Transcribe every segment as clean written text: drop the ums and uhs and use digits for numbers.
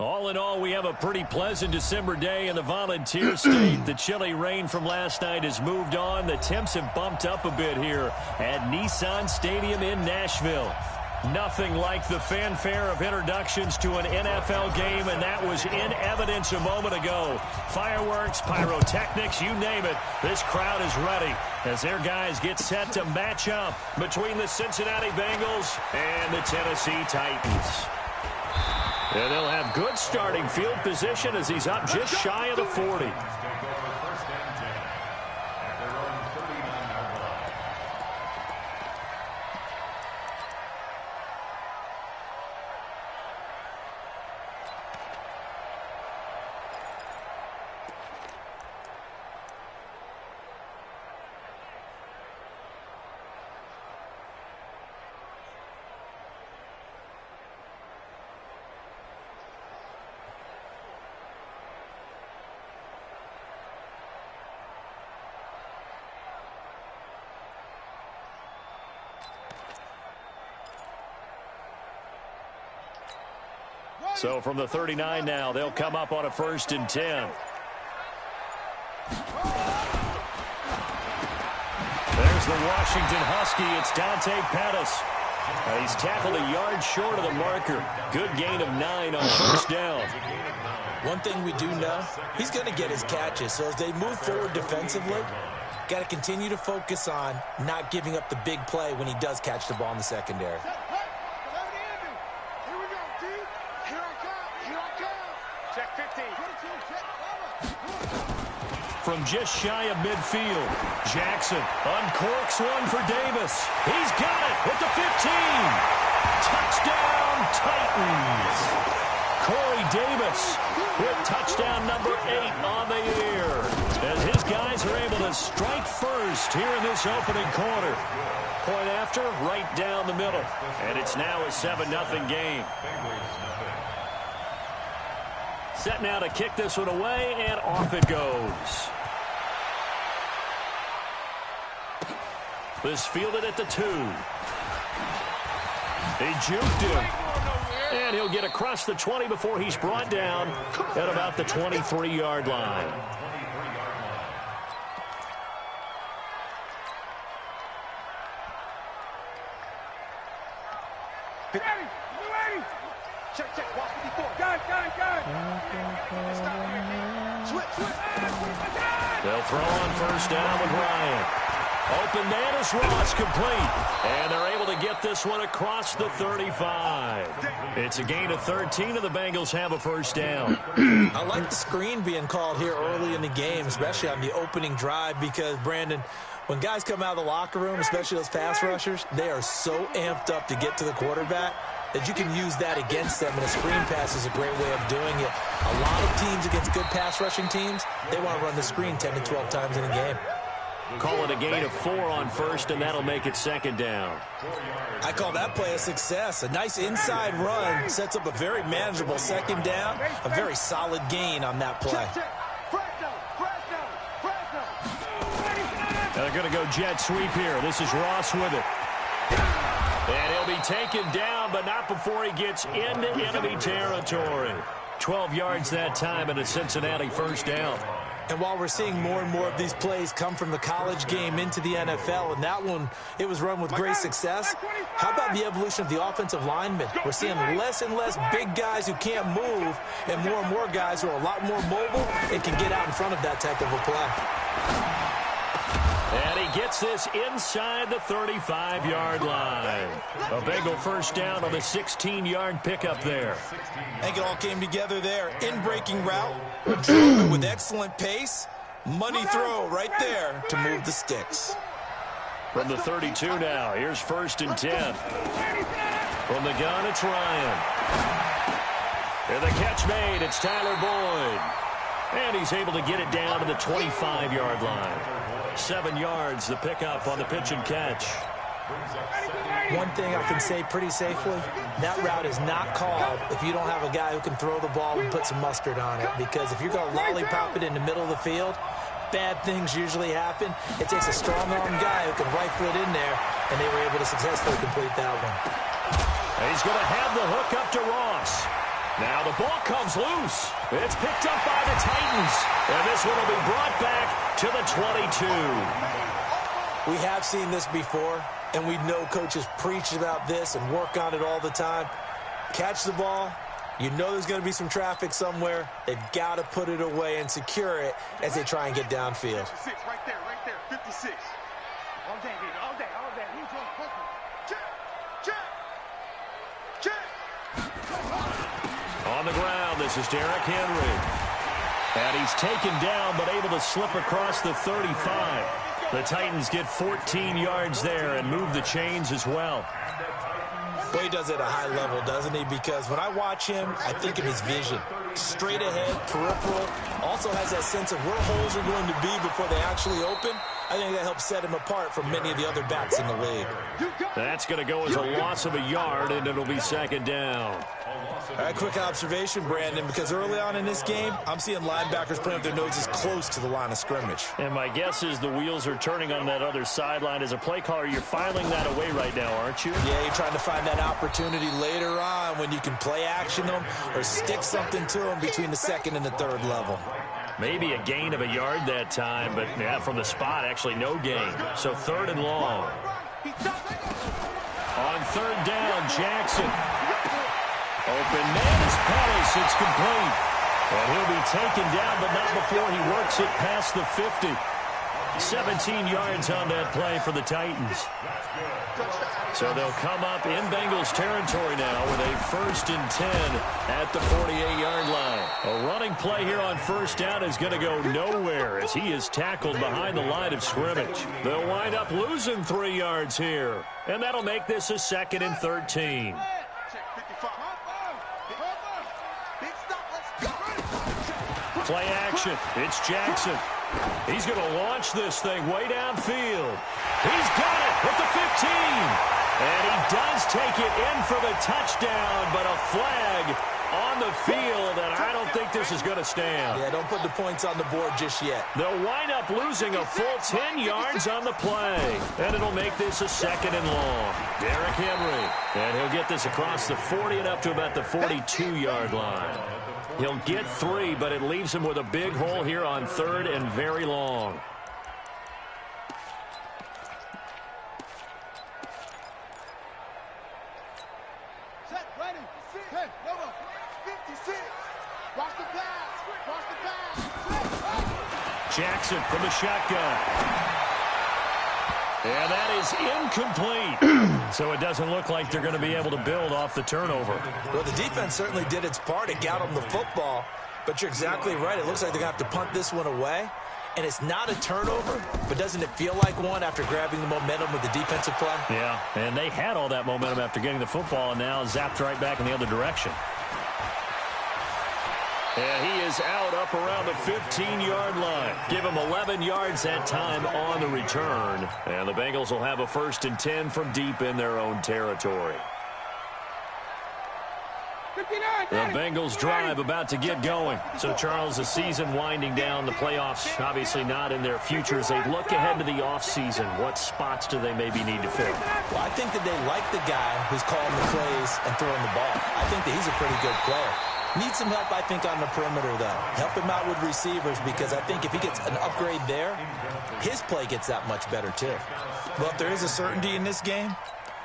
All in all, we have a pretty pleasant December day in the Volunteer State. The chilly rain from last night has moved on. The temps have bumped up a bit here at Nissan Stadium in Nashville. Nothing like the fanfare of introductions to an NFL game, and that was in evidence a moment ago. Fireworks, pyrotechnics, you name it. This crowd is ready as their guys get set to match up between the Cincinnati Bengals and the Tennessee Titans. And they'll have good starting field position as he's up just shy of the 40. So from the 39 now, they'll come up on a 1st and 10. There's the Washington Husky. It's Dante Pettis. He's tackled a yard short of the marker. Good gain of 9 on 1st down. One thing we do know, he's going to get his catches. So as they move forward defensively, got to continue to focus on not giving up the big play when he does catch the ball in the secondary. From just shy of midfield, Jackson uncorks one for Davis. He's got it with the 15. Touchdown, Titans. Corey Davis with touchdown number 8 on the year. As his guys are able to strike first here in this opening quarter. Point after, right down the middle. And it's now a 7-0 game. Set now to kick this one away, and off it goes. This fielded at the 2. They juked him. And he'll get across the 20 before he's brought down at about the 23-yard line. They'll throw on 1st down with Ryan. Open man is Ross, complete. And they're able to get this one across the 35. It's a gain of 13, and the Bengals have a 1st down. I like the screen being called here early in the game, especially on the opening drive, because, Brandon, when guys come out of the locker room, especially those pass rushers, they are so amped up to get to the quarterback that you can use that against them, and a screen pass is a great way of doing it. A lot of teams against good pass rushing teams, they want to run the screen 10 to 12 times in a game. Call it a gain of 4 on 1st, and that'll make it 2nd down. I call that play a success. A nice inside run sets up a very manageable 2nd down, a very solid gain on that play. Now they're going to go jet sweep here. This is Ross with it. And he'll be taken down, but not before he gets into enemy territory. 12 yards that time, and a Cincinnati 1st down. And while we're seeing more and more of these plays come from the college game into the NFL, and that one, it was run with great success, how about the evolution of the offensive linemen? We're seeing less and less big guys who can't move, and more guys who are a lot more mobile and can get out in front of that type of a play. And he gets this inside the 35-yard line. A Bengal 1st down on the 16-yard pickup there. I think it all came together there. In-breaking route, drove it with excellent pace. Money throw right there to move the sticks. From the 32 now, here's 1st and 10. From the gun, it's Ryan. And the catch made, it's Tyler Boyd. And he's able to get it down to the 25-yard line. 7 yards, the pickup on the pitch and catch. One thing I can say pretty safely, that route is not called if you don't have a guy who can throw the ball and put some mustard on it. Because if you're going to lollipop it in the middle of the field, bad things usually happen. It takes a strong-arm guy who can rifle it in there, and they were able to successfully complete that one. He's going to have the hook up to Ross. Now the ball comes loose. It's picked up by the Titans. And this one will be brought back to the 22. We have seen this before, and we know coaches preach about this and work on it all the time. Catch the ball. You know there's going to be some traffic somewhere. They've got to put it away and secure it as they try and get downfield. 56, right there, 56. All day, baby, all day. Who's on poker? Check. On the ground, this is Derrick Henry. And he's taken down, but able to slip across the 35. The Titans get 14 yards there and move the chains as well. Well, he does it at a high level, doesn't he? Because when I watch him, I think of his vision. Straight ahead, peripheral. Also has that sense of where holes are going to be before they actually open. I think that helps set him apart from many of the other backs in the league. That's going to go as a loss of a yard, and it'll be second down. All right, quick observation, Brandon, because early on in this game, I'm seeing linebackers putting up their noses close to the line of scrimmage. And my guess is the wheels are turning on that other sideline. As a play caller, you're filing that away right now, aren't you? Yeah, you're trying to find that opportunity later on when you can play action them or stick something to them between the second and the third level. Maybe a gain of a yard that time, but yeah, from the spot, actually no gain. So third and long. On third down, Jackson. Open man is Pettis. It's complete. And he'll be taken down, but not before he works it past the 50. 17 yards on that play for the Titans. So they'll come up in Bengals territory now with a 1st and 10 at the 48-yard line. A running play here on first down is going to go nowhere as he is tackled behind the line of scrimmage. They'll wind up losing 3 yards here, and that'll make this a 2nd and 13. Play action. It's Jackson. He's going to launch this thing way downfield. He's got it at the 15. And he does take it in for the touchdown, but a flag on the field, and I don't think this is going to stand. Yeah, don't put the points on the board just yet. They'll wind up losing a full 10 yards on the play, and it'll make this a 2nd and long. Derrick Henry, and he'll get this across the 40 and up to about the 42-yard line. He'll get 3, but it leaves him with a big hole here on 3rd and very long. Set, ready, 10, number 56. Watch the pass. Jackson from the shotgun. And that is incomplete. So it doesn't look like they're going to be able to build off the turnover. Well, the defense certainly did its part to get them the football, but you're exactly right. It looks like they're going to have to punt this one away. And it's not a turnover, but doesn't it feel like one after grabbing the momentum with the defensive play? Yeah, and they had all that momentum after getting the football, and now zapped right back in the other direction. And he is out up around the 15-yard line. Give him 11 yards that time on the return. And the Bengals will have a 1st and 10 from deep in their own territory. 59, the Bengals drive about to get going. So, Charles, the season winding down, the playoffs obviously not in their future. As they look ahead to the offseason, what spots do they maybe need to fill? Well, I think that they like the guy who's calling the plays and throwing the ball. I think that he's a pretty good player. Needs some help, I think, on the perimeter, though. Help him out with receivers, because I think if he gets an upgrade there, his play gets that much better, too. Well, if there is a certainty in this game,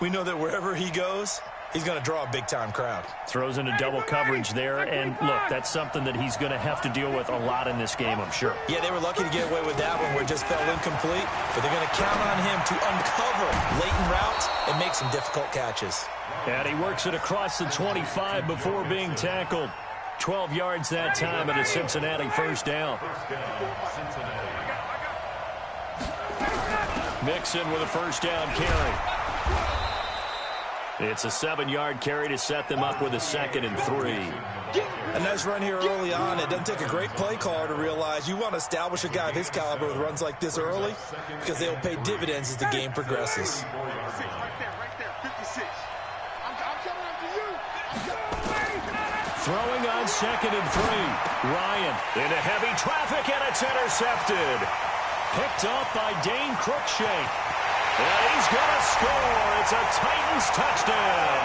we know that wherever he goes, he's going to draw a big-time crowd. Throws into double coverage there, and look, that's something that he's going to have to deal with a lot in this game, I'm sure. Yeah, they were lucky to get away with that one where it just fell incomplete, but they're going to count on him to uncover latent routes and make some difficult catches. And he works it across the 25 before being tackled. 12 yards that time at a Cincinnati 1st down. Mixon with a 1st down carry. It's a 7-yard carry to set them up with a 2nd and 3. A nice run here early on. It doesn't take a great play caller to realize you want to establish a guy of his caliber with runs like this early, because they'll pay dividends as the game progresses. Throwing on 2nd and 3. Ryan into heavy traffic, and it's intercepted. Picked up by Dane Cruikshank. And he's going to score. It's a Titans touchdown.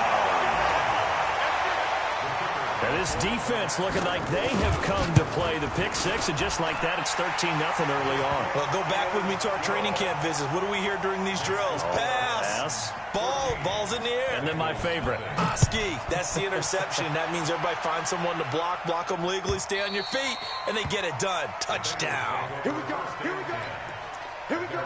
And This defense looking like they have come to play. The pick six, and just like that, it's 13-0 early on. Well, go back with me to our training camp visits. What do we hear during these drills? Pass. Ball's in the air. And then my favorite. Oski. That's the interception. That means everybody finds someone to block them legally, stay on your feet, and they get it done. Touchdown. Here we go. Here we go. Here we go.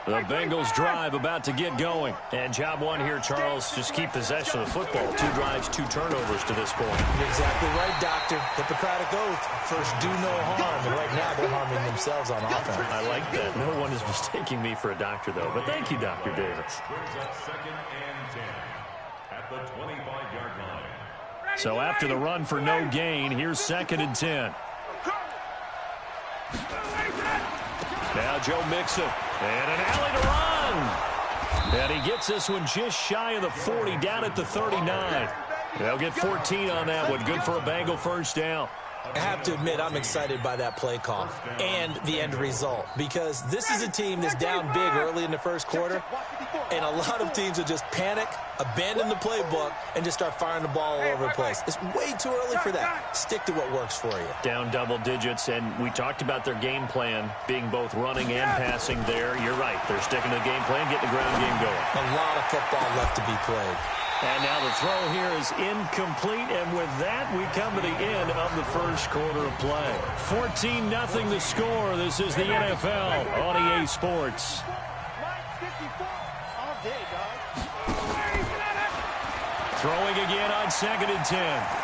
The Bengals drive about to get going. And job one here, Charles, just keep possession of the football. 2 drives, 2 turnovers to this point. You're exactly right, Doctor. Hippocratic oath. First, do no harm. And right now, they're harming themselves on offense. I like that. No one is mistaking me for a doctor, though. But thank you, Dr. Davis. Brings up 2nd and 10 at the 25-yard line. So after the run for no gain, here's 2nd and 10. Now Joe Mixon. And an alley to run. And he gets this one just shy of the 40, down at the 39. They'll get 14 on that one. Good for a Bengal first down. I have to admit, I'm excited by that play call and the end result, because this is a team that's down big early in the first quarter, and a lot of teams will just panic, abandon the playbook, and just start firing the ball all over the place. It's way too early for that. Stick to what works for you. Down double digits, and we talked about their game plan being both running and passing there. You're right. They're sticking to the game plan, getting the ground game going. A lot of football left to be played. And now the throw here is incomplete, and with that, we come to the end of the first quarter of play. 14-0 the score. This is the NFL on EA Sports. Throwing again on 2nd and 10.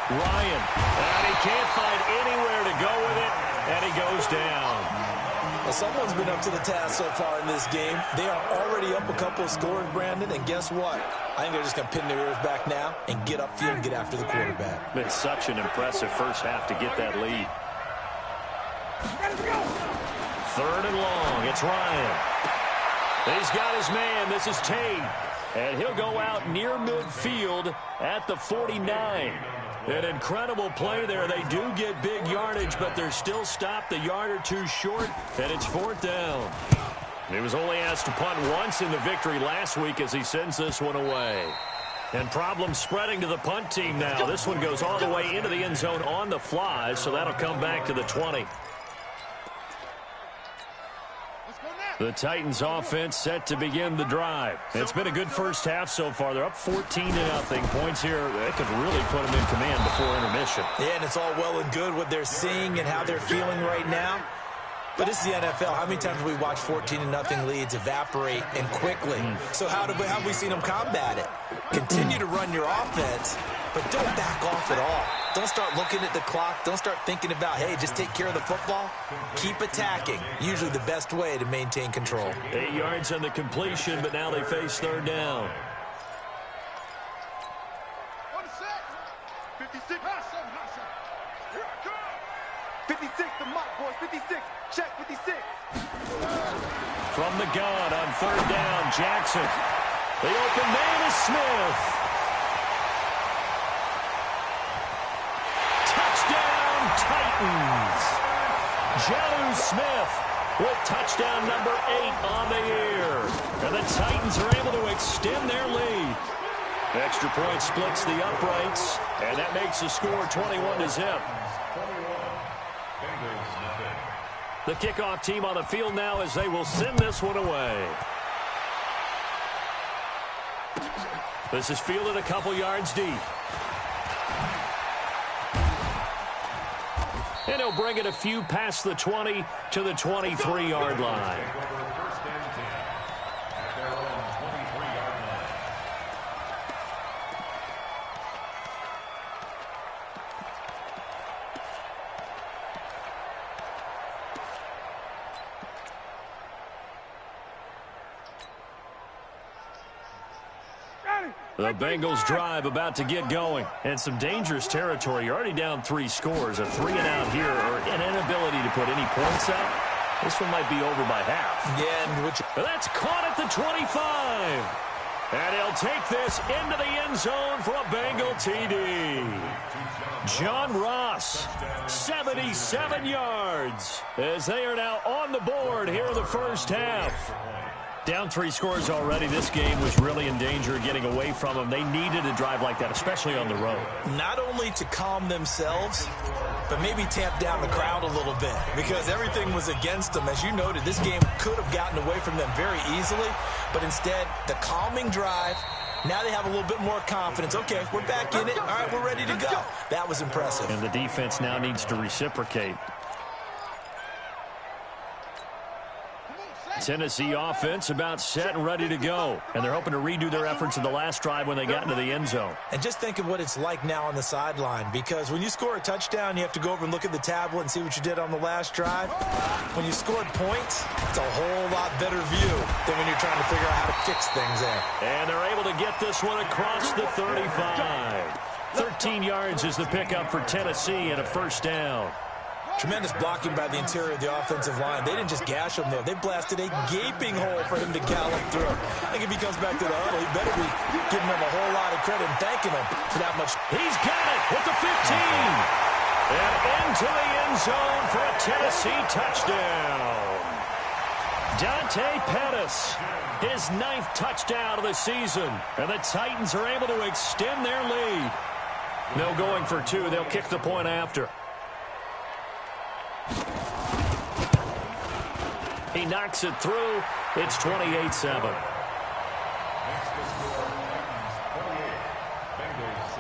Ryan, and he can't find anywhere to go with it, and he goes down. Well, someone's been up to the task so far in this game. They are already up a couple of scores, Brandon, and guess what? I think they're just going to pin their ears back now and get upfield and get after the quarterback. Been such an impressive first half to get that lead. 3rd and long. It's Ryan. He's got his man. This is Tate. And he'll go out near midfield at the 49. An incredible play there. They do get big yardage, but they're still stopped a yard or 2 short, and it's 4th down. He was only asked to punt once in the victory last week as he sends this one away. And problems spreading to the punt team now. This one goes all the way into the end zone on the fly, so that'll come back to the 20. The Titans offense set to begin the drive. It's been a good first half so far. They're up 14-0. Points here, they could really put them in command before intermission. Yeah, and it's all well and good what they're seeing and how they're feeling right now. But this is the NFL. How many times have we watched 14-0 leads evaporate and quickly? So how have we seen them combat it? Continue to run your offense, but don't back off at all. Don't start looking at the clock. Don't start thinking about, hey, just take care of the football. Keep attacking. Usually the best way to maintain control. 8 yards on the completion, but now they face 3rd down. 56. 56, the mark, boys. 56. Check 56. From the gun on 3rd down, Jackson. The open man is Smith. Touchdown, Titans. Jonnu Smith with touchdown number 8 on the year. And the Titans are able to extend their lead. Extra point splits the uprights, and that makes the score 21-0. The kickoff team on the field now as they will send this one away. This is fielded a couple yards deep. And he'll bring it a few past the 20 to the 23-yard line. The Bengals drive about to get going. And some dangerous territory. You're already down 3 scores. A 3-and-out here, or an inability to put any points up. This one might be over by half. Yeah, and that's caught at the 25. And he'll take this into the end zone for a Bengal TD. John Ross, 77 yards, as they are now on the board here in the first half. Down 3 scores already. This game was really in danger of getting away from them. They needed a drive like that, especially on the road. Not only to calm themselves, but maybe tamp down the crowd a little bit because everything was against them. As you noted, this game could have gotten away from them very easily, but instead, the calming drive, now they have a little bit more confidence. Okay, we're back in it. All right, we're ready to go. That was impressive. And the defense now needs to reciprocate. Tennessee offense about set and ready to go. And they're hoping to redo their efforts in the last drive when they got into the end zone. And just think of what it's like now on the sideline, because when you score a touchdown, you have to go over and look at the tablet and see what you did on the last drive. When you scored points, it's a whole lot better view than when you're trying to figure out how to fix things there. And they're able to get this one across the 35. 13 yards is the pickup for Tennessee and a first down. Tremendous blocking by the interior of the offensive line. They didn't just gash him, though. They blasted a gaping hole for him to gallop through. I think if he comes back to the huddle, he better be giving them a whole lot of credit and thanking him for that much. He's got it at the 15. And into the end zone for a Tennessee touchdown. Dante Pettis, his 9th touchdown of the season. And the Titans are able to extend their lead. No going for 2. They'll kick the point after. He knocks it through. It's 28-7. Next to score, Titans 28, Bengals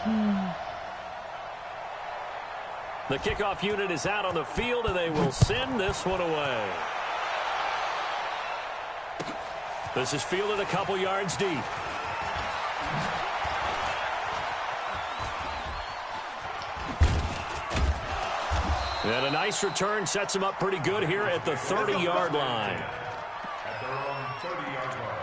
7. The kickoff unit is out on the field, and they will send this one away. This is fielded a couple yards deep. And a nice return sets him up pretty good here at the 30-yard line. At their own 30-yard line.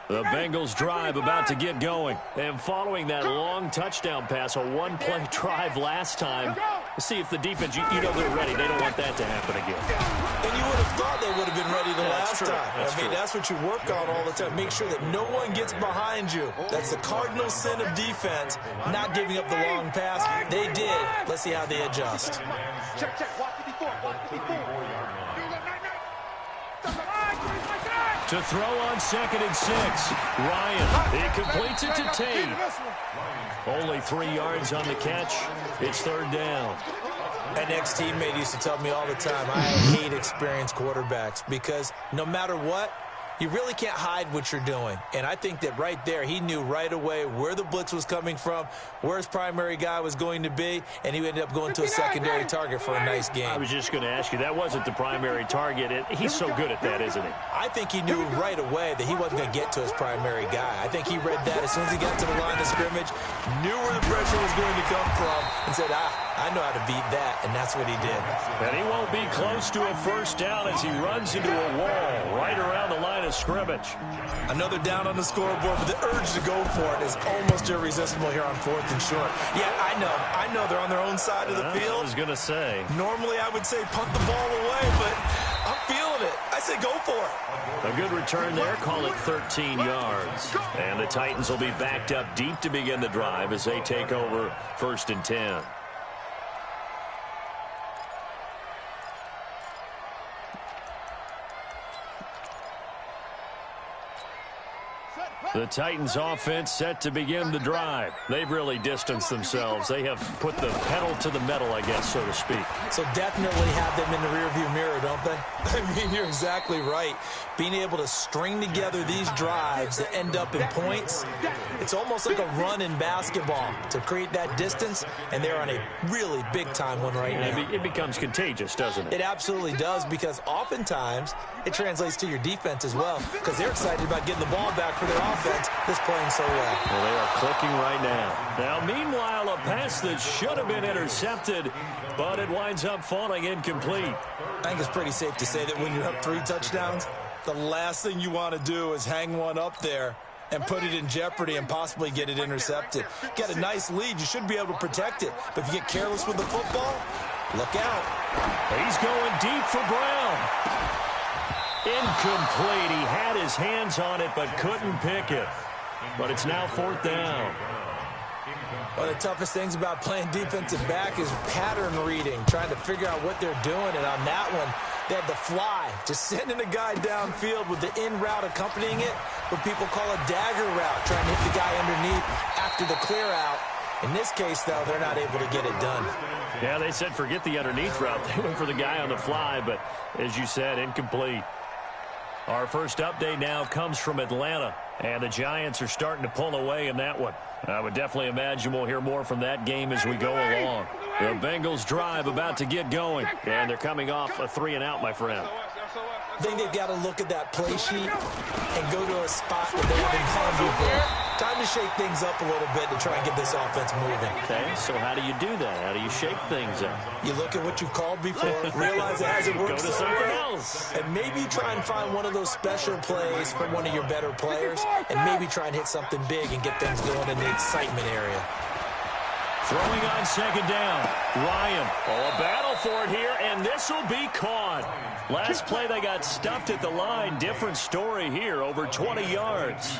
The Bengals drive about to get going. And following that long touchdown pass, a one-play drive last time, let's see if the defense, you know they're ready. They don't want that to happen again. And you would have thought they would have been ready the last true. time. That's what you work on all the time. Make sure that no one gets behind you. That's the cardinal sin of defense, not giving up the long pass. They did. Let's see how they adjust. Check. Watch 54. Watch 54. To throw on 2nd and 6. Ryan, he completes it to Tate. Only 3 yards on the catch. It's 3rd down. An ex-teammate used to tell me all the time, I hate experienced quarterbacks because no matter what, you really can't hide what you're doing. And I think that right there, he knew right away where the blitz was coming from, where his primary guy was going to be, and he ended up going to a secondary target for a nice game. I was just going to ask you, that wasn't the primary target. He's so good at that, isn't he? I think he knew right away that he wasn't going to get to his primary guy. I think he read that as soon as he got to the line of scrimmage, knew where the pressure was going to come from, and said, I know how to beat that, and that's what he did. And he won't be close to a first down as he runs into a wall right around the line of scrimmage. Another down on the scoreboard, but the urge to go for it is almost irresistible here on 4th and short. Yeah, I know they're on their own side of the field. I was going to say. Normally I would say punt the ball away, but I'm feeling it. I say go for it. A good return there, call it 13 yards. And the Titans will be backed up deep to begin the drive as they take over 1st and 10. The Titans offense set to begin the drive. They've really distanced themselves. They have put the pedal to the metal, I guess, so to speak. So definitely have them in the rearview mirror, don't they? I mean, you're exactly right. Being able to string together these drives that end up in points, it's almost like a run in basketball to create that distance, and they're on a really big-time one right now. It becomes contagious, doesn't it? It absolutely does, because oftentimes it translates to your defense as well, because they're excited about getting the ball back for their offense that's playing so well. Well, they are clicking right now. Now, meanwhile, a pass that should have been intercepted, but it winds up falling incomplete. I think it's pretty safe to say that when you're up 3 touchdowns, the last thing you want to do is hang one up there and put it in jeopardy and possibly get it intercepted. Get a nice lead, you should be able to protect it. But if you get careless with the football, look out. He's going deep for Brown. Incomplete. He had his hands on it but couldn't pick it. but it's now 4th down. One of the toughest things about playing defensive back is pattern reading, trying to figure out what they're doing. And on that one, they had the fly, just sending a guy downfield with the in route accompanying it, what people call a dagger route, trying to hit the guy underneath after the clear out. In this case, though, they're not able to get it done. Yeah, they said forget the underneath route. They went for the guy on the fly, but as you said, incomplete. Our first update now comes from Atlanta, and the Giants are starting to pull away in that one. I would definitely imagine we'll hear more from that game as we go along. The Bengals drive about to get going, and they're coming off a 3-and-out, my friend. I think they've got to look at that play sheet and go to a spot that they haven't gone before. Time to shake things up a little bit to try and get this offense moving. Okay, so how do you do that? How do you shake things up? You look at what you've called before, realize it hasn't worked. Go to something else. And maybe try and find one of those special plays from one of your better players, and maybe try and hit something big and get things going in the excitement area. Throwing on 2nd down. Ryan. Oh, a battle for it here, and this will be caught. Last play they got stuffed at the line. Different story here, over 20 yards.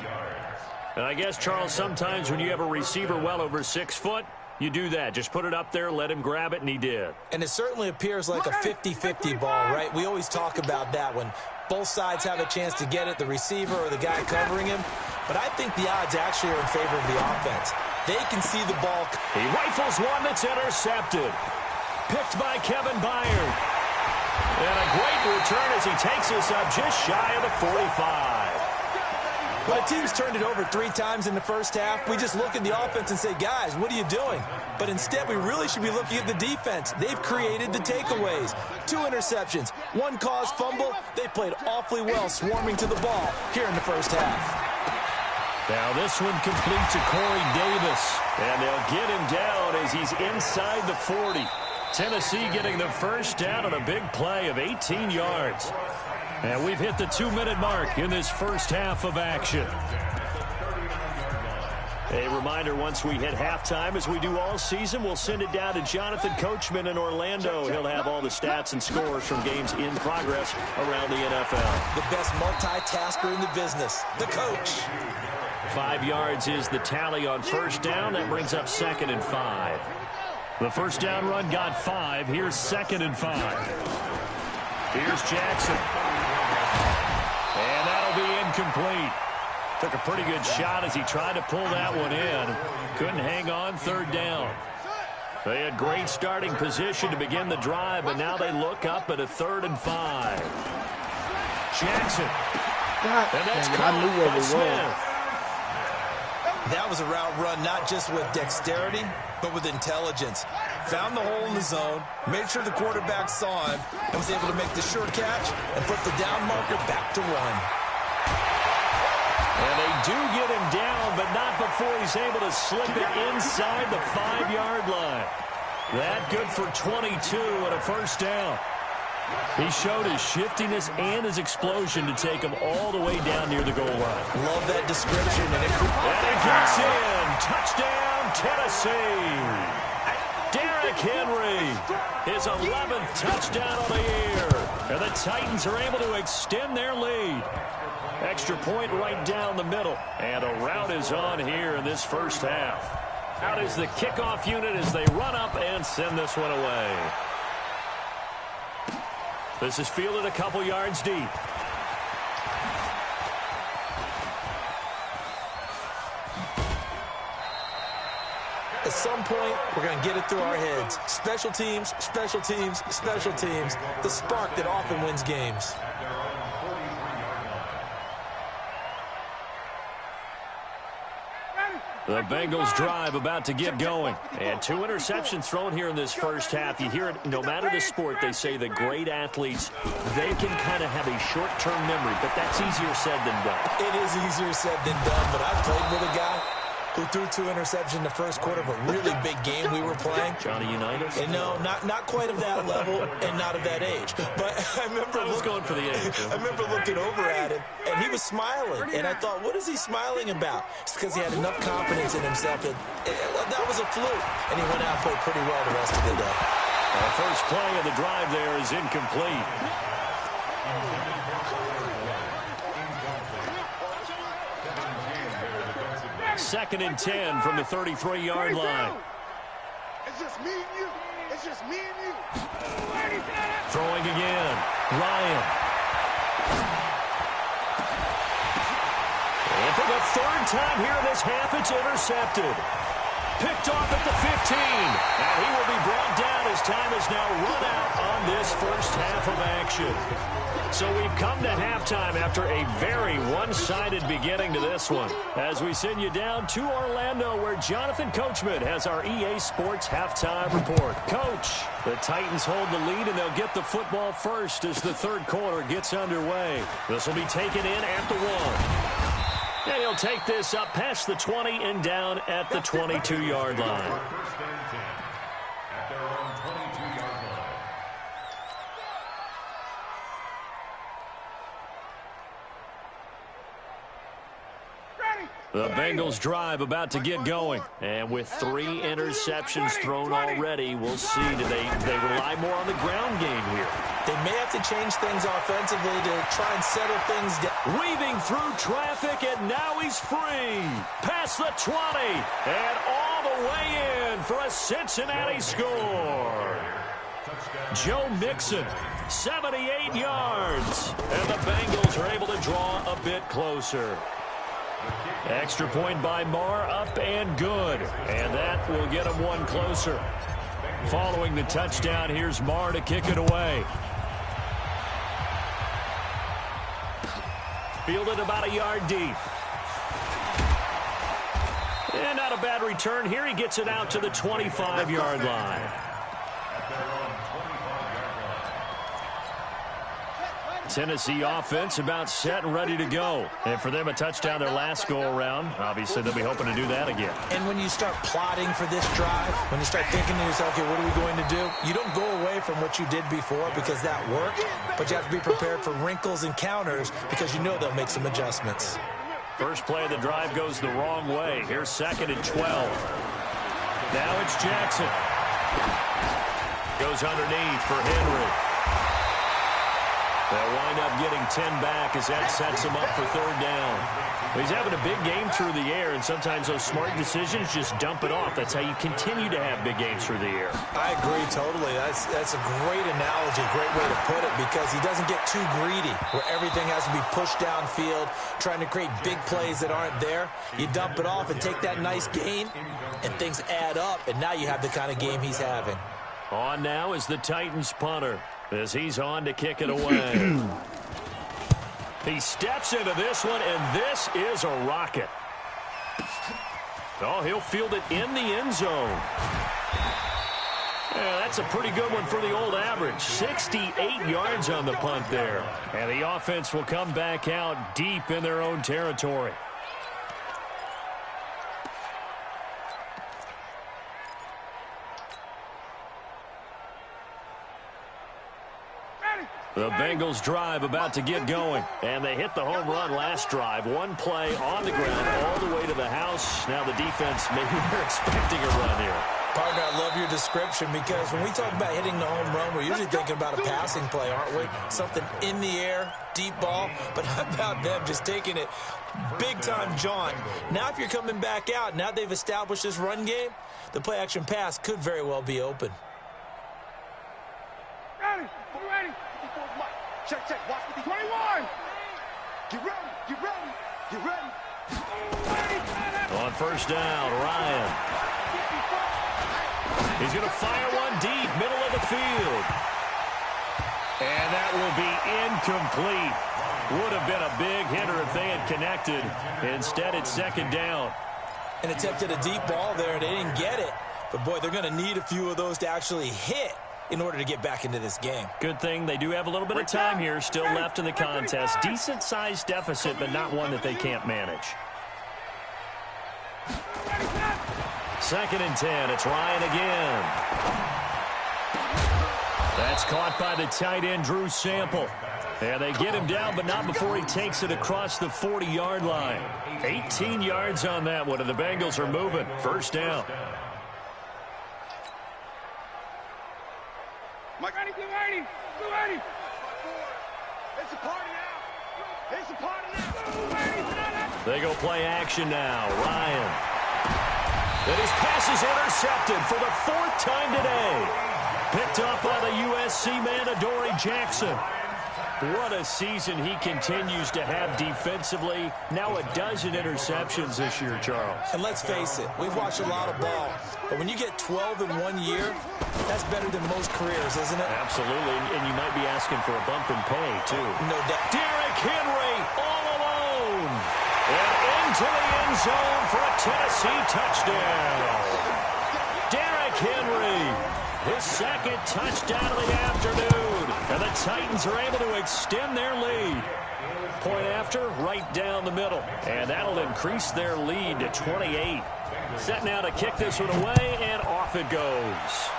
And I guess, Charles, sometimes when you have a receiver well over 6 foot, you do that. Just put it up there, let him grab it, and he did. And it certainly appears like a 50-50 ball, right? We always talk about that when both sides have a chance to get it, the receiver or the guy covering him. But I think the odds actually are in favor of the offense. They can see the ball. He rifles one that's intercepted. Picked by Kevin Byard. And a great return as he takes us up just shy of the 45. Well, the team's turned it over 3 times in the first half. We just look at the offense and say, guys, what are you doing? But instead, we really should be looking at the defense. They've created the takeaways. 2 interceptions, 1 caused fumble. They played awfully well swarming to the ball here in the first half. Now this one complete to Corey Davis. And they'll get him down as he's inside the 40. Tennessee getting the first down on a big play of 18 yards. And we've hit the 2-minute mark in this first half of action. A reminder, once we hit halftime, as we do all season, we'll send it down to Jonathan Coachman in Orlando. He'll have all the stats and scores from games in progress around the NFL. The best multitasker in the business, the coach. 5 yards is the tally on first down. That brings up 2nd and 5. The first down run got 5. Here's 2nd and 5. Here's Jackson. And that'll be incomplete. Took a pretty good shot as he tried to pull that one in. Couldn't hang on 3rd down. They had great starting position to begin the drive, but now they look up at a 3rd and 5. Jackson. And that's caught by Smith. That was a route run not just with dexterity, but with intelligence. Found the hole in the zone, made sure the quarterback saw him, and was able to make the sure catch and put the down marker back to 1. And they do get him down, but not before he's able to slip it inside the 5-yard line. That good for 22 and a first down. He showed his shiftiness and his explosion to take him all the way down near the goal line. Love that description. And it gets in. Touchdown, Tennessee. Derrick Henry, his 11th touchdown of the year. And the Titans are able to extend their lead. Extra point right down the middle. And a rout is on here in this first half. Out is the kickoff unit as they run up and send this one away. This is fielded a couple yards deep. At some point, we're going to get it through our heads. Special teams, special teams, special teams. The spark that often wins games. The Bengals drive about to get going. And 2 interceptions thrown here in this first half. You hear it, no matter the sport, they say the great athletes, they can kind of have a short-term memory, but that's easier said than done. It is easier said than done, but I've played with a guy who threw 2 interceptions in the first quarter of a really big game we were playing. Johnny Unitas? And no, not quite of that level and not of that age. But I remember going for the age. I remember looking over at him, and he was smiling. And I thought, what is he smiling about? It's because he had enough confidence in himself that that was a fluke. And he went out and played pretty well the rest of the day. The first play of the drive there is incomplete. 2nd and 10 from the 33-yard line. It's just me and you. It's just me and you. Throwing again. Ryan. And for the 3rd time here in this half, it's intercepted. Picked off at the 15. And he will be brought down as time is now run out on this first half of action. So we've come to halftime after a very one-sided beginning to this one. As we send you down to Orlando, where Jonathan Coachman has our EA Sports halftime report. Coach, the Titans hold the lead, and they'll get the football first as the 3rd quarter gets underway. This will be taken in at the 1. And he'll take this up past the 20 and down at the 22-yard line. First and 10 at their own 22-yard line. The Bengals drive about to get going. And with 3 interceptions thrown already, we'll see. Do they rely more on the ground game here? They may have to change things offensively to try and settle things down. Weaving through traffic, and now he's free. Past the 20, and all the way in for a Cincinnati score. Joe Mixon, 78 yards. And the Bengals are able to draw a bit closer. Extra point by Marr, up and good. And that will get him one closer. Following the touchdown, here's Marr to kick it away. Fielded about a yard deep. And not a bad return here. He gets it out to the 25-yard line. Tennessee offense about set and ready to go. And for them, a touchdown their last go-around. Obviously, they'll be hoping to do that again. And when you start plotting for this drive, when you start thinking to yourself, okay, what are we going to do? You don't go away from what you did before because that worked, but you have to be prepared for wrinkles and counters because you know they'll make some adjustments. First play of the drive goes the wrong way. Here's 2nd and 12. Now it's Jackson. Goes underneath for Henry. They'll wind up getting 10 back as that sets him up for 3rd down. He's having a big game through the air, and sometimes those smart decisions just dump it off. That's how you continue to have big games through the air. I agree totally. That's a great analogy, great way to put it, because he doesn't get too greedy where everything has to be pushed downfield, trying to create big plays that aren't there. You dump it off and take that nice gain, and things add up, and now you have the kind of game he's having. On now is the Titans punter, as he's on to kick it away. He steps into this one, and this is a rocket. Oh, he'll field it in the end zone. Yeah, that's a pretty good one for the old average. 68 yards on the punt there. And the offense will come back out deep in their own territory. The Bengals drive about to get going. And they hit the home run last drive. One play on the ground all the way to the house. Now the defense, maybe they're expecting a run here. Partner, I love your description, because when we talk about hitting the home run, we're usually thinking about a passing play, aren't we? Something in the air, deep ball. But how about them just taking it big-time jaunt? Now if you're coming back out, now they've established this run game, the play-action pass could very well be open. Ready? You ready? Check, check. Watch for the 21. Get ready. Get ready. Get ready. On first down, Ryan. He's going to fire one deep, middle of the field. And that will be incomplete. Would have been a big hitter if they had connected. Instead, it's 2nd down. And attempted a deep ball there. They didn't get it. But, boy, they're going to need a few of those to actually hit in order to get back into this game. Good thing they do have a little bit of time here still left in the contest. Decent-sized deficit, but not one that they can't manage. 2nd and 10. It's Ryan again. That's caught by the tight end, Drew Sample. And they get him down, but not before he takes it across the 40-yard line. 18 yards on that one, and the Bengals are moving. First down. Mike, ready, get ready. Get ready. It's a party now. It's a party now. Get ready. They go play action now. Ryan. And his pass is intercepted for the 4th time today. Picked up by the USC man, Adoree Jackson. What a season he continues to have defensively. Now a dozen interceptions this year, Charles. And let's face it, we've watched a lot of ball. But when you get 12 in 1 year, that's better than most careers, isn't it? Absolutely, and you might be asking for a bump in pay, too. No doubt. Derrick Henry all alone. And into the end zone for a Tennessee touchdown. Derrick Henry, his 2nd touchdown of the afternoon. And the Titans are able to extend their lead. Point after, right down the middle. And that'll increase their lead to 28. Set now to kick this one away, and off it goes.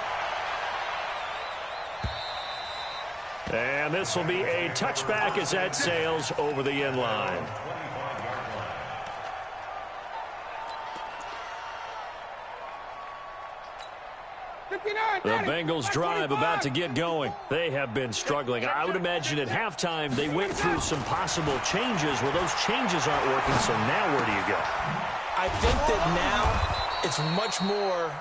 And this will be a touchback as that sails over the end line. The Bengals drive about to get going. They have been struggling. I would imagine at halftime they went through some possible changes. Well, those changes aren't working, so now where do you go? I think that now it's much more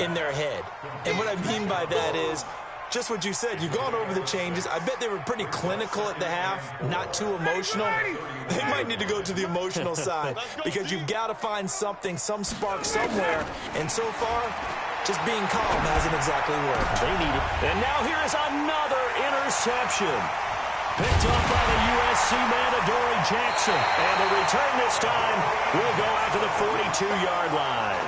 in their head. And what I mean by that is just what you said. You've gone over the changes. I bet they were pretty clinical at the half, not too emotional. They might need to go to the emotional side because you've got to find something, some spark somewhere. And so far, just being calm hasn't exactly worked. They need it. And now here is another interception. Picked up by the USC man, Adoree Jackson. And the return this time will go out to the 42-yard line.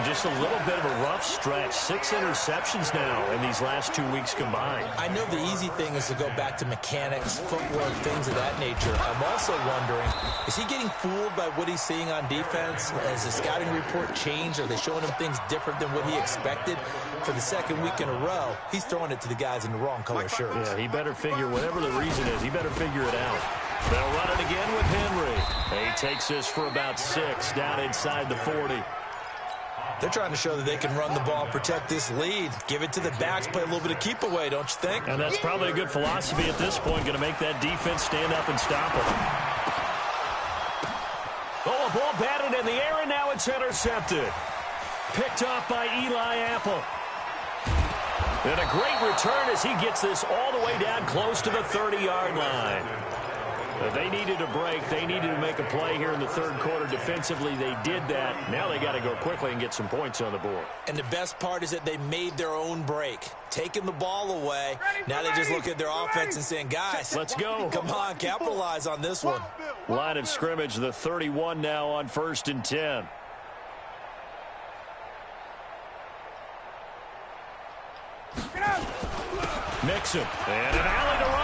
Just a little bit of a rough stretch. 6 interceptions now in these last 2 weeks combined. I know the easy thing is to go back to mechanics, footwork, things of that nature. I'm also wondering, is he getting fooled by what he's seeing on defense? Has the scouting report changed? Are they showing him things different than what he expected? For the 2nd week in a row, he's throwing it to the guys in the wrong color shirts. Yeah, he better figure, whatever the reason is, he better figure it out. They'll run it again with Henry. He takes this for about 6 down inside the 40. They're trying to show that they can run the ball, protect this lead, give it to the backs, play a little bit of keep away, don't you think? And that's probably a good philosophy at this point, going to make that defense stand up and stop it. Oh, a ball batted in the air, and now it's intercepted. Picked off by Eli Apple. And a great return as he gets this all the way down close to the 30-yard line. They needed a break. They needed to make a play here in the 3rd quarter. Defensively, they did that. Now they got to go quickly and get some points on the board. And the best part is that they made their own break, taking the ball away. Now they just look at their offense and saying, guys, let's go. Come on, capitalize on this one. Line of scrimmage, the 31 now on 1st and 10. Mixon, and an alley to run.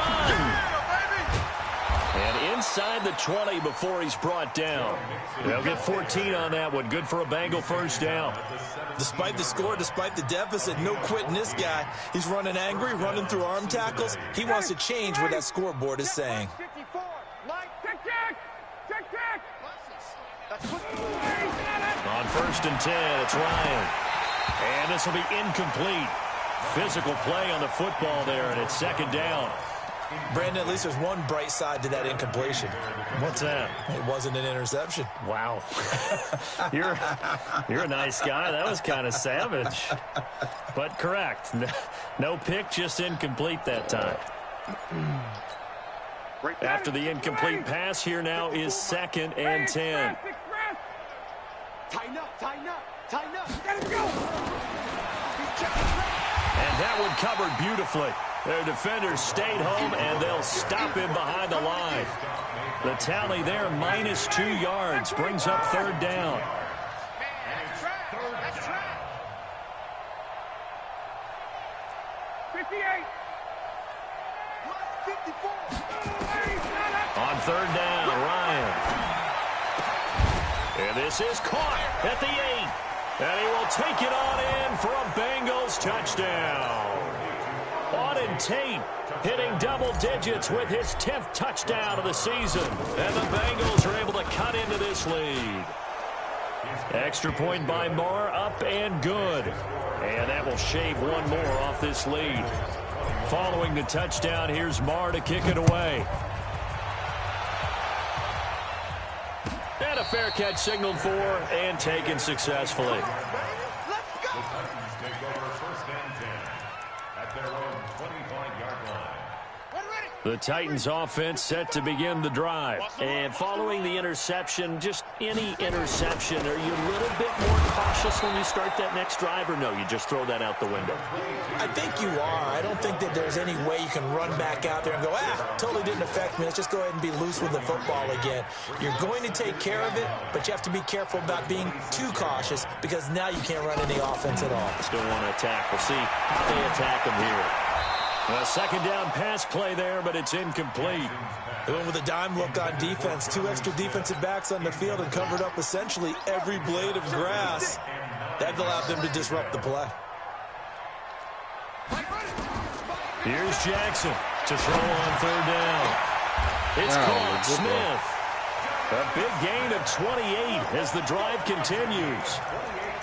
And inside the 20 before he's brought down. They'll get 14 on that one. Good for a Bengal 1st down. Despite the score, despite the deficit, no quitting this guy. He's running angry, running through arm tackles. He wants to change what that scoreboard is saying. On 1st and 10, it's Ryan. And this will be incomplete. Physical play on the football there, and it's 2nd down. Brandon, at least there's one bright side to that incompletion. What's that? It wasn't an interception. Wow. You're a nice guy. That was kind of savage. But correct. No pick, just incomplete that time. After the incomplete pass, here now is 2nd and 10. Tighten up, tighten up, tighten up. Let it go. And that one covered beautifully. Their defenders stayed home, and they'll stop him behind the line. The tally there, -2 yards, brings up 3rd down. That's right. 58. 54. On 3rd down, Ryan. And this is caught at the 8. And he will take it on in for a Bengals touchdown. Auden Tate hitting double digits with his 10th touchdown of the season. And the Bengals are able to cut into this lead. Extra point by Marr, up and good. And that will shave one more off this lead. Following the touchdown, here's Marr to kick it away. And a fair catch signaled for and taken successfully. Titans take over first and 10 at their own 25-yard line. The Titans offense set to begin the drive. And following the interception, just any interception, are you a little bit more cautious when you start that next drive, or no, you just throw that out the window? I think you are. I don't think that there's any way you can run back out there and go, totally didn't affect me. Let's just go ahead and be loose with the football again. You're going to take care of it, but you have to be careful about being too cautious because now you can't run any offense at all. Still want to attack. We'll see how they attack them here. A second down pass play there, but it's incomplete. They went with a dime look on defense. 2 extra defensive backs on the field and covered up essentially every blade of grass. That allowed them to disrupt the play. Here's Jackson to throw on third down. It's caught. Smith. A big gain of 28 as the drive continues.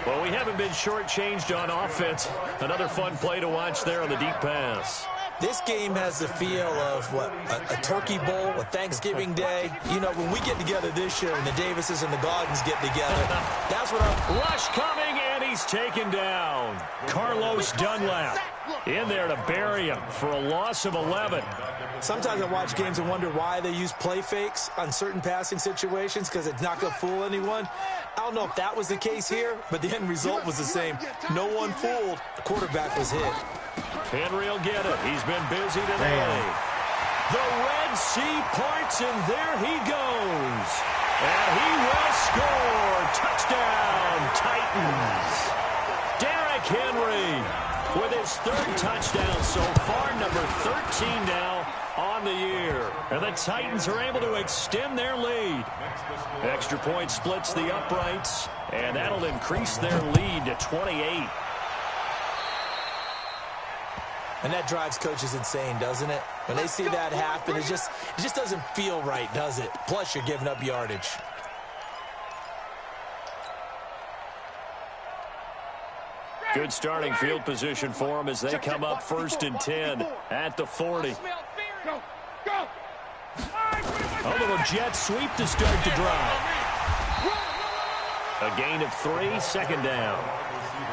Well, we haven't been shortchanged on offense. Another fun play to watch there on the deep pass. This game has the feel of, a turkey bowl, a Thanksgiving day. You know, when we get together this year and the Davises and the Gaudens get together, that's what our... Rush coming, and he's taken down. Carlos Dunlap in there to bury him for a loss of 11. Sometimes I watch games and wonder why they use play fakes on certain passing situations because it's not going to fool anyone. I don't know if that was the case here, but the end result was the same. No one fooled. The quarterback was hit. Henry will get it. He's been busy today. The Red Sea parts, and there he goes. And he will score. Touchdown, Titans. Derrick Henry with his 3rd touchdown so far, number 13 now on the year. And the Titans are able to extend their lead. Extra point splits the uprights, and that'll increase their lead to 28. And that drives coaches insane, doesn't it? When they see that happen, it just doesn't feel right, does it? Plus, you're giving up yardage. Good starting field position for them as they come up 1st and 10 at the 40. A little jet sweep to start the drive. A gain of 3, 2nd down.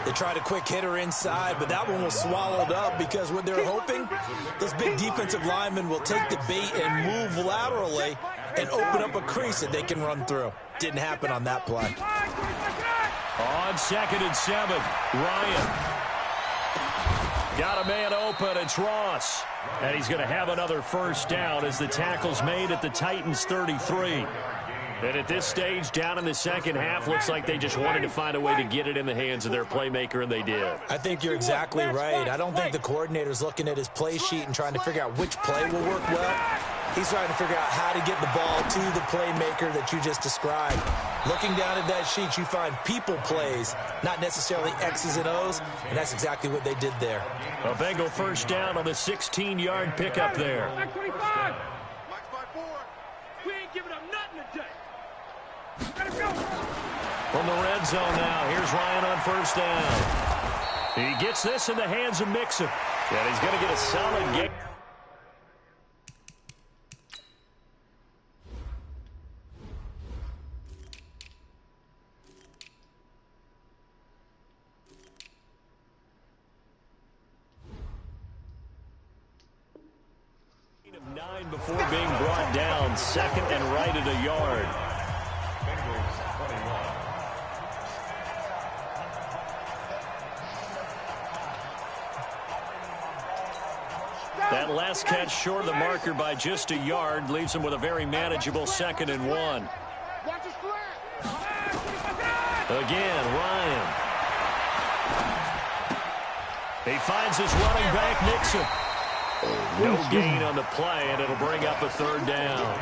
They tried a quick hitter inside, but that one was swallowed up because what they're hoping, those big defensive linemen will take the bait and move laterally and open up a crease that they can run through. Didn't happen on that play. On 2nd and 7, Ryan. Got a man open, it's Ross. And he's going to have another 1st down as the tackle's made at the Titans' 33. And at this stage, down in the second half, looks like they just wanted to find a way to get it in the hands of their playmaker, and they did. I think you're exactly right. I don't think the coordinator's looking at his play sheet and trying to figure out which play will work well. He's trying to figure out how to get the ball to the playmaker that you just described. Looking down at that sheet, you find people plays, not necessarily X's and O's, and that's exactly what they did there. A Bengal 1st down on the 16-yard pickup there. We ain't giving up nothing today. From the red zone now, here's Ryan on 1st down. He gets this in the hands of Mixon, and he's going to get a solid game. Of 9 before being brought down, 2nd and right at a yard. Bengals 21. That last catch short of the marker by just a yard leaves him with a very manageable 2nd and 1. Again, Ryan. He finds his running back, Nixon. No gain on the play, and it'll bring up a 3rd down.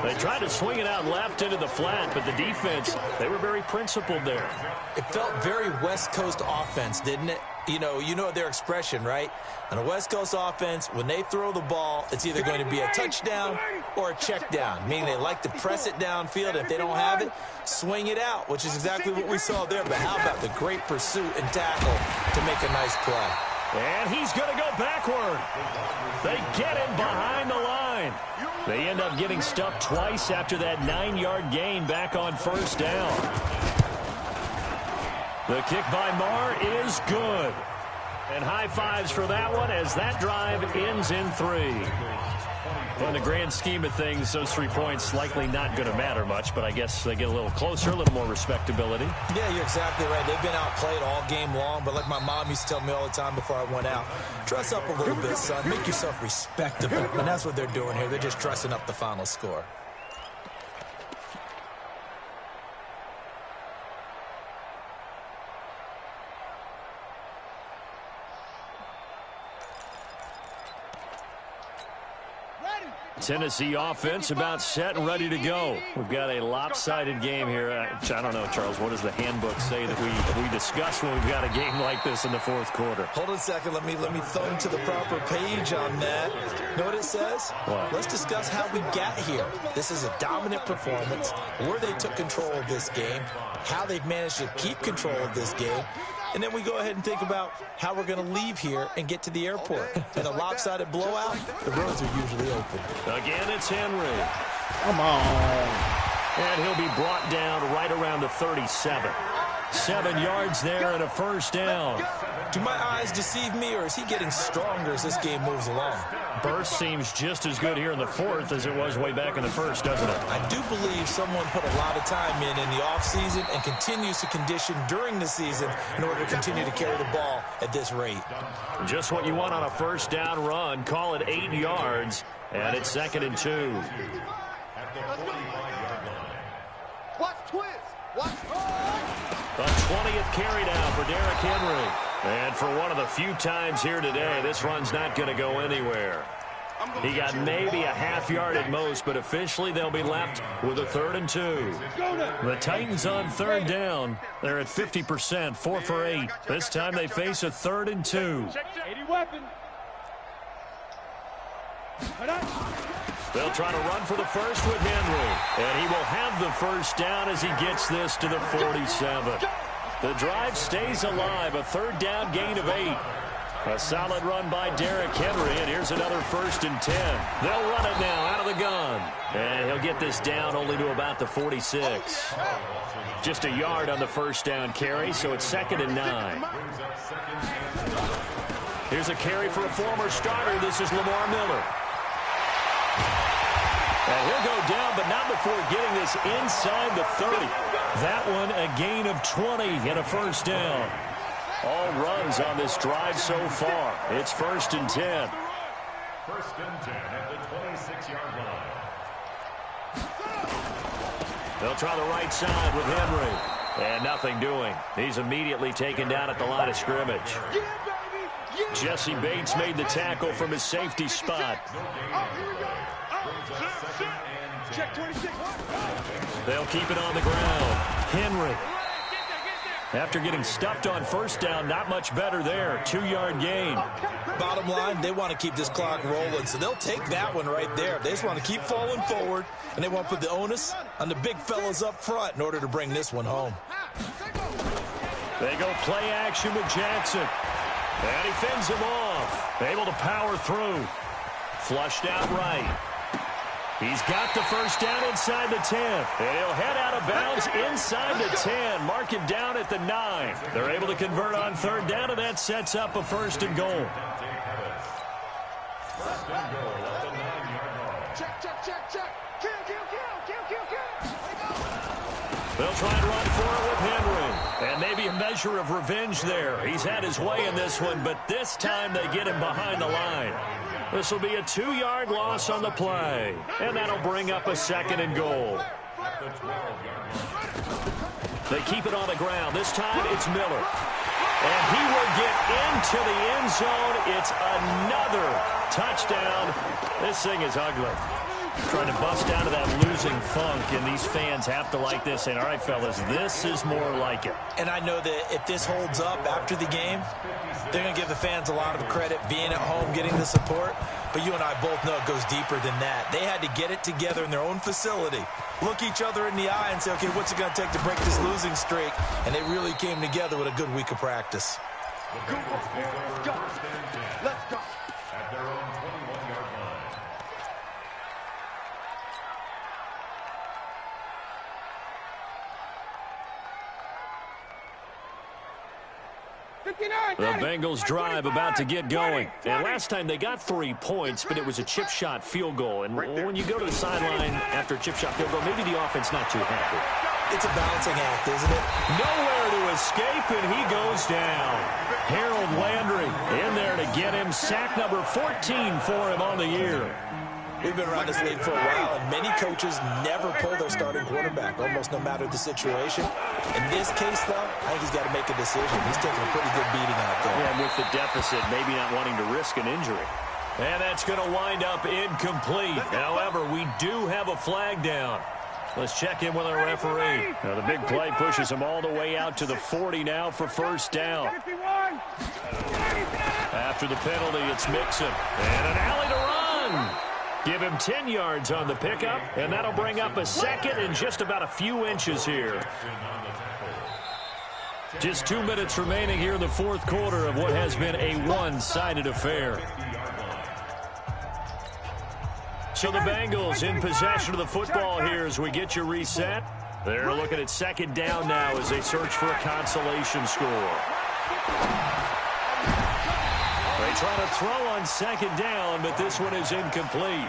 They tried to swing it out left into the flat, but the defense, they were very principled there. It felt very West Coast offense, didn't it? You know their expression, right? On a West Coast offense, when they throw the ball, it's either going to be a touchdown or a check down, meaning they like to press it downfield. If they don't have it, swing it out, which is exactly what we saw there. But how about the great pursuit and tackle to make a nice play? And he's going to go backward. They get him behind the line. They end up getting stuffed twice after that 9-yard gain back on first down. The kick by Marr is good. And high fives for that one as that drive ends in 3. In the grand scheme of things, those 3 points likely not going to matter much, but I guess they get a little closer, a little more respectability. Yeah, you're exactly right. They've been outplayed all game long, but like my mom used to tell me all the time before I went out, dress up a little bit, son. Make yourself respectable. And that's what they're doing here. They're just dressing up the final score. Tennessee offense about set and ready to go. We've got a lopsided game here. I don't know, Charles, what does the handbook say that we discuss when we've got a game like this in the fourth quarter? Hold on a second. Let me thumb to the proper page on that. Know what it says? What? Let's discuss how we got here. This is a dominant performance, where they took control of this game, how they've managed to keep control of this game, and then we go ahead and think about how we're going to leave here and get to the airport. In a lopsided blowout, the roads are usually open. Again, it's Henry. Come on. And he'll be brought down right around the 37. 7 yards there and a first down. Do my eyes deceive me, or is he getting stronger as this game moves along? Burst seems just as good here in the fourth as it was way back in the first, doesn't it? I do believe someone put a lot of time in the offseason and continues to condition during the season in order to continue to carry the ball at this rate. Just what you want on a first down run. Call it 8 yards, and it's 2nd and 2. At the 45-yard line. Watch twist. Watch. The 20th carry down for Derrick Henry. And for one of the few times here today, this run's not going to go anywhere. He got maybe a half yard at most, but officially they'll be left with a 3rd and 2. The Titans on 3rd down. They're at 50%, 4 for 8. This time they face a 3rd and 2. They'll try to run for the first with Henry. And he will have the first down as he gets this to the 47. The drive stays alive, a 3rd down gain of 8. A solid run by Derrick Henry, and here's another 1st and 10. They'll run it now out of the gun. And he'll get this down only to about the 46. Just a yard on the first down carry, so it's 2nd and 9. Here's a carry for a former starter. This is Lamar Miller. And he'll go down, but not before getting this inside the 30. That one a gain of 20 and a first down. All runs on this drive so far. It's 1st and 10. 1st and 10 at the 26-yard line. They'll try the right side with Henry. And nothing doing. He's immediately taken down at the line of scrimmage. Jesse Bates made the tackle from his safety spot. Check 26. They'll keep it on the ground. Henry. After getting stuffed on first down, not much better there. 2-yard gain. Bottom line, they want to keep this clock rolling, so they'll take that one right there. They just want to keep falling forward, and they want to put the onus on the big fellas up front in order to bring this one home. They go play action with Jackson. And he fends him off. Able to power through. Flushed out right. He's got the first down inside the 10. And he'll head out of bounds inside the 10. Mark him down at the 9. They're able to convert on 3rd down, and that sets up a 1st and goal. 1st and goal at the 9-yard line. Check. Kill. They'll try and run for it with Henry. And maybe a measure of revenge there. He's had his way in this one, but this time they get him behind the line. This will be a 2-yard loss on the play. And that'll bring up a 2nd and goal. At the 12-yard line. They keep it on the ground. This time it's Miller. And he will get into the end zone. It's another touchdown. This thing is ugly. Trying to bust out of that losing funk, and these fans have to like this. And all right, fellas, this is more like it. And I know that if this holds up after the game, they're going to give the fans a lot of credit being at home, getting the support. But you and I both know it goes deeper than that. They had to get it together in their own facility, look each other in the eye and say, okay, what's it going to take to break this losing streak? And they really came together with a good week of practice. Let's go. At their own 21-yard line. The Bengals drive about to get going. And last time they got 3 points, but it was a chip shot field goal. And when you go to the sideline after a chip shot field goal, maybe the offense not too happy. It's a balancing act, isn't it? Nowhere to escape, and he goes down. Harold Landry in there to get him. Sack number 14 for him on the year. We've been around this league for a while, and many coaches never pull their starting quarterback, almost no matter the situation. In this case, though, I think he's got to make a decision. He's taking a pretty good beating out there. Yeah, with the deficit, maybe not wanting to risk an injury. And that's going to wind up incomplete. However, we do have a flag down. Let's check in with our referee. Now, the big play pushes him all the way out to the 40 now for first down. After the penalty, it's Mixon. And an alley to run. Give him 10 yards on the pickup, and that'll bring up a second and just about a few inches here. Just 2 minutes remaining here in the fourth quarter of what has been a one-sided affair. So the Bengals in possession of the football here as we get you reset. They're looking at second down now as they search for a consolation score. They try to throw on second down, but this one is incomplete.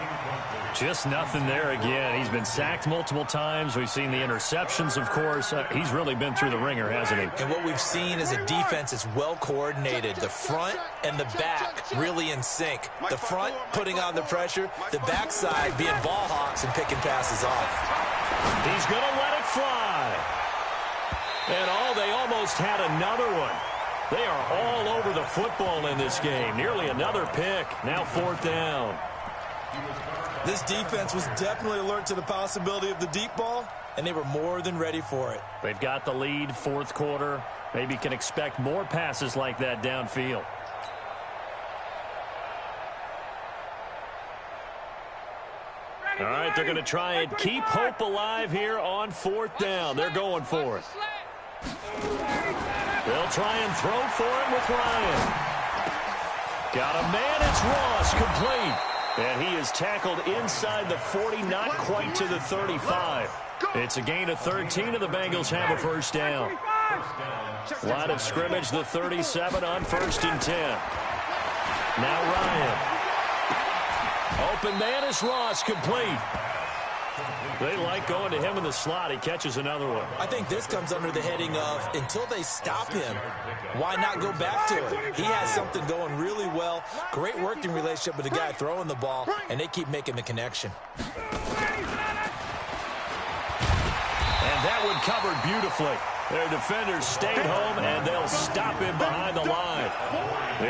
Just nothing there again. He's been sacked multiple times. We've seen the interceptions, of course. He's really been through the ringer, hasn't he? And what we've seen is a defense that's well coordinated. The front and the back really in sync. The front putting on the pressure, the backside being ball hawks and picking passes off. He's going to let it fly. And they almost had another one. They are all over the football in this game. Nearly another pick. Now fourth down. This defense was definitely alert to the possibility of the deep ball, and they were more than ready for it. They've got the lead, fourth quarter. Maybe can expect more passes like that downfield. All right, they're going to try and keep hope alive here on fourth down. They're going for it. They'll try and throw for it with Ryan. Got a man, it's Ross, complete. And he is tackled inside the 40, not quite to the 35. It's a gain of 13, and the Bengals have a first down. Line of scrimmage, the 37 on 1st and 10. Now Ryan. Open man is Ross, complete. They like going to him in the slot. He catches another one. I think this comes under the heading of until they stop him, why not go back to it? He has something going really well. Great working relationship with the guy throwing the ball, and they keep making the connection. And that one covered beautifully. Their defenders stayed home, and they'll stop him behind the line.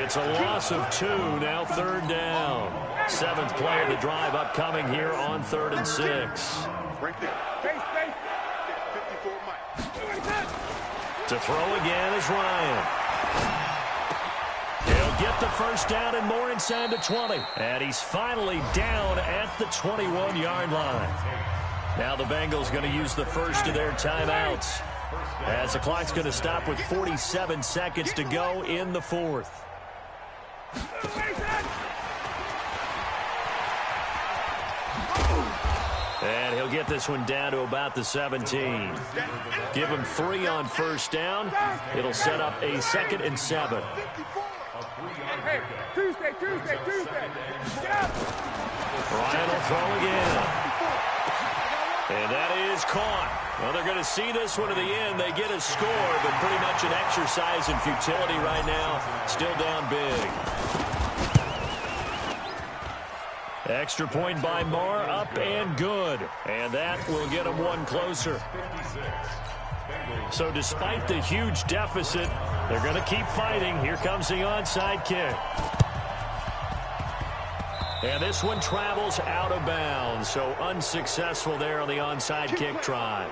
It's a loss of 2, now third down. 7th play of the drive upcoming here on 3rd and 6. Right there. Face. 54 Mike. To throw again is Ryan. He'll get the first down and more inside the 20. And he's finally down at the 21-yard line. Now the Bengals going to use the first of their timeouts, as the clock's going to stop with 47 seconds to go in the fourth. And he'll get this one down to about the 17. Give him 3 on first down. It'll set up a 2nd and 7. Hey, Tuesday. Ryan will throw again. And that is caught. Well, they're going to see this one to the end. They get a score, but pretty much an exercise in futility right now. Still down big. Extra point by Marr, up and good. And that will get them one closer. So despite the huge deficit, they're going to keep fighting. Here comes the onside kick. And this one travels out of bounds, so unsuccessful there on the onside kick try.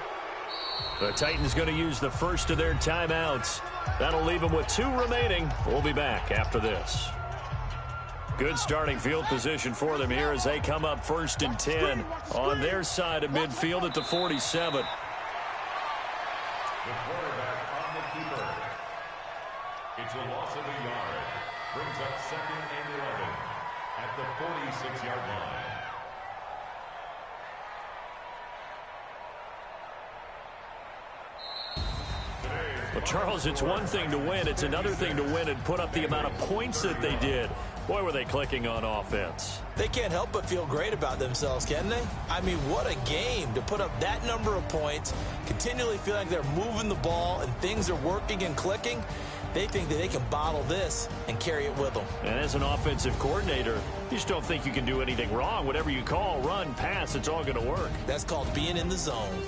The Titans going to use the first of their timeouts. That'll leave them with 2 remaining. We'll be back after this. Good starting field position for them here as they come up 1st and 10 on their side of midfield at the 47. The quarterback on the keeper. It's a loss of a yard. Brings up 2nd and 11 at the 46-yard line. Well, Charles, it's one thing to win. It's another thing to win and put up the amount of points that they did. Boy, were they clicking on offense. They can't help but feel great about themselves, can they? I mean, what a game to put up that number of points, continually feel like they're moving the ball and things are working and clicking. They think that they can bottle this and carry it with them. And as an offensive coordinator, you just don't think you can do anything wrong. Whatever you call, run, pass, it's all going to work. That's called being in the zone.